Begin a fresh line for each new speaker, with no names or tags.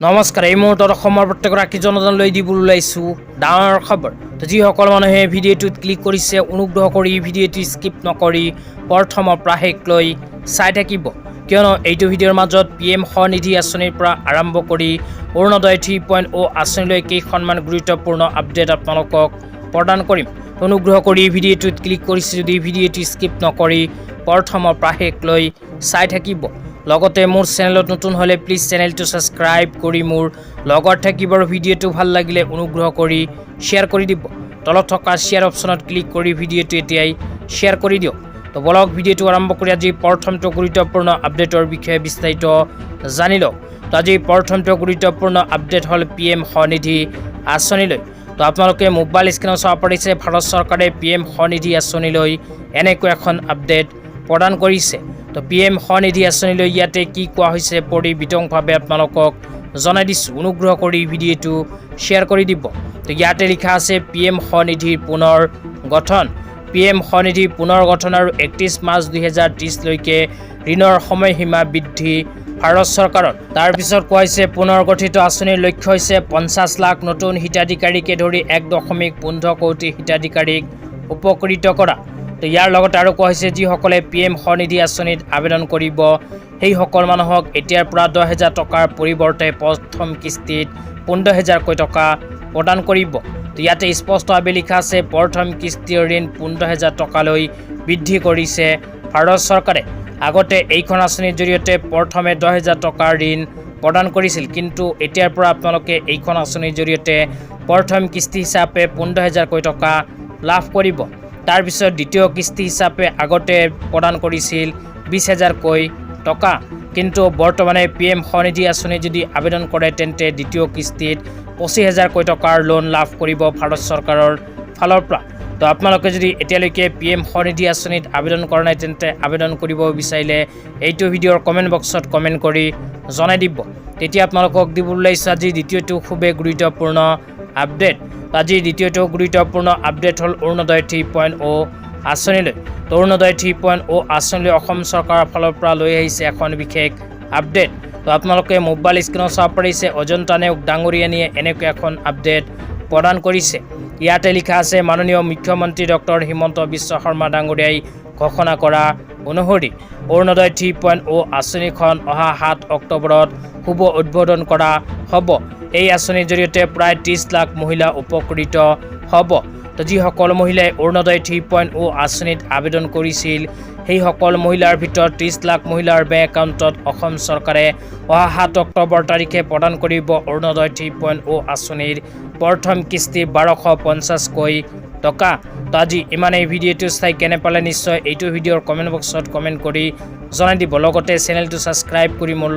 নমস্কাৰ। এই মুহূৰ্তত অসমৰ প্ৰত্যেকগৰাকী জনতালৈ দিবলৈ ওলাইছোঁ ডাঙৰ খবৰ। তো যিসকল মানুহে ভিডিঅ'টোত ক্লিক কৰিছে অনুগ্ৰহ কৰি ভিডিঅ'টো স্কিপ নকৰি প্ৰথমৰ পৰা শেষলৈ চাই থাকিব, কিয়নো এইটো ভিডিঅ'ৰ মাজত PM স্বনিধি আঁচনিৰ পৰা আৰম্ভ কৰি অৰুণোদয় 3.0 আঁচনিলৈ কেইখনমান গুৰুত্বপূৰ্ণ আপডেট আপোনালোকক প্ৰদান কৰিম। অনুগ্ৰহ কৰি ভিডিঅ'টোত ক্লিক কৰিছে যদি ভিডিঅ'টো স্কিপ নকৰি প্ৰথমৰ পৰা শেষলৈ চাই থাকিব। লগতে মোৰ চেনেলত নতুন হ'লে প্লিজ চেনেলটো ছাবস্ক্ৰাইব কৰি মোৰ লগত থাকিব আৰু ভিডিঅ'টো ভাল লাগিলে অনুগ্ৰহ কৰি শ্বেয়াৰ কৰি দিব। তলত থকা শ্বেয়াৰ অপশ্যনত ক্লিক কৰি ভিডিঅ'টো এতিয়াই শ্বেয়াৰ কৰি দিয়ক। তো বলক ভিডিঅ'টো আৰম্ভ কৰি আজি প্ৰথমটো গুৰুত্বপূৰ্ণ আপডেটৰ বিষয়ে বিস্তাৰিত জানি লওক। তো আজি প্ৰথমটো গুৰুত্বপূৰ্ণ আপডেট হ'ল PM স্বনিধি আঁচনিলৈ। তো আপোনালোকে মোবাইল স্ক্ৰীনত চাব পাৰিছে ভাৰত চৰকাৰে PM স্বনিধি আঁচনিলৈ এনেকৈ এখন আপডেট প্ৰদান কৰিছে। তো PM স্বনিধি আঁচনিলৈ ইয়াতে কি কোৱা হৈছে পঢ়ি বিতংভাৱে আপোনালোকক জনাই দিছোঁ। অনুগ্ৰহ কৰি ভিডিঅ'টো শ্বেয়াৰ কৰি দিব। তো ইয়াতে লিখা আছে PM স্বনিধিৰ পুনৰ গঠন। PM স্বনিধি পুনৰ গঠন আৰু 31 মাৰ্চ 2030লৈকে ঋণৰ সময়সীমা বৃদ্ধি ভাৰত চৰকাৰৰ। তাৰপিছত কোৱা হৈছে পুনৰ গঠিত আঁচনিৰ লক্ষ্য হৈছে 50 লাখ নতুন হিতাধিকাৰীকে ধৰি 1.15 কোটি হিতাধিকাৰীক উপকৃত কৰা। তো ইয়াৰ লগতে আৰু কোৱা হৈছে যিসকলে PM স্বনিধি আঁচনিত আবেদন কৰিব সেইসকল মানুহক এতিয়াৰ পৰা 10,000 টকাৰ পৰিৱৰ্তে প্ৰথম কিস্তিত 15,000কৈ টকা প্ৰদান কৰিব। তো ইয়াতে স্পষ্টভাৱে লিখা আছে প্ৰথম কিস্তিৰ ঋণ 15,000 টকালৈ বৃদ্ধি কৰিছে ভাৰত চৰকাৰে। আগতে এইখন আঁচনিৰ জৰিয়তে প্ৰথমে 10,000 টকাৰ ঋণ প্ৰদান কৰিছিল, কিন্তু এতিয়াৰ পৰা আপোনালোকে এইখন আঁচনিৰ জৰিয়তে প্ৰথম কিস্তি হিচাপে 15,000কৈ টকা লাভ কৰিব। তাৰপিছত দ্বিতীয় কিস্তি হিচাপে আগতে প্ৰদান কৰিছিল 20,000কৈ টকা, কিন্তু বৰ্তমানে PM স্বনিধি আঁচনি যদি আবেদন কৰে তেন্তে দ্বিতীয় কিস্তিত 25,000কৈ টকাৰ লোন লাভ কৰিব ভাৰত চৰকাৰৰ ফালৰ পৰা। তো আপোনালোকে যদি এতিয়ালৈকে PM স্বনিধি আঁচনিত আবেদন কৰা নাই তেন্তে আবেদন কৰিব বিচাৰিলে এইটো ভিডিঅ'ৰ কমেণ্ট বক্সত কমেণ্ট কৰি জনাই দিব। তেতিয়া আপোনালোকক দিবলৈ ওলাইছোঁ আজি দ্বিতীয়টো খুবেই গুৰুত্বপূৰ্ণ আপডেট। আজিৰ দ্বিতীয়টো গুৰুত্বপূৰ্ণ আপডেট হ'ল অৰুণোদয় 3.0 আঁচনিলৈ। তো অৰুণোদয় 3.0 আঁচনিলৈ অসম চৰকাৰৰ ফালৰ পৰা লৈ আহিছে এখন বিশেষ আপডেট। তো আপোনালোকে মোবাইল স্ক্ৰীনত চাব পাৰিছে অজন্তা নেওগ ডাঙৰীয়ানীয়ে এনেকৈ এখন আপডেট প্ৰদান কৰিছে। ইয়াতে লিখা আছে মাননীয় মুখ্যমন্ত্ৰী ডক্টৰ হিমন্ত বিশ্ব শৰ্মা ডাঙৰীয়াই ঘোষণা কৰা অনুসৰি অৰুণোদয় 3.0 আঁচনিখন অহা 7 অক্টোবৰত শুভ উদ্বোধন কৰা হ'ব। এই আঁচনিৰ জৰিয়তে প্ৰায় 30 লাখ মহিলা উপকৃত হ'ব। তো যিসকল মহিলাই অৰুণোদয় 3.0 আঁচনিত আবেদন কৰিছিল সেইসকল মহিলাৰ ভিতৰত 30 লাখ মহিলাৰ বেংক একাউণ্টত অসম চৰকাৰে অহা 7 অক্টোবৰ তাৰিখে প্ৰদান কৰিব অৰুণোদয় 3.0 আঁচনিৰ প্ৰথম কিস্তি 1250কৈ টকা। তো আজি ইমানেই। ভিডিঅ'টো চাই কেনে পালে নিশ্চয় এইটো ভিডিঅ'ৰ কমেণ্ট বক্সত কমেণ্ট কৰি জনাই দিব। লগতে চেনেলটো ছাবস্ক্ৰাইব কৰি মোৰ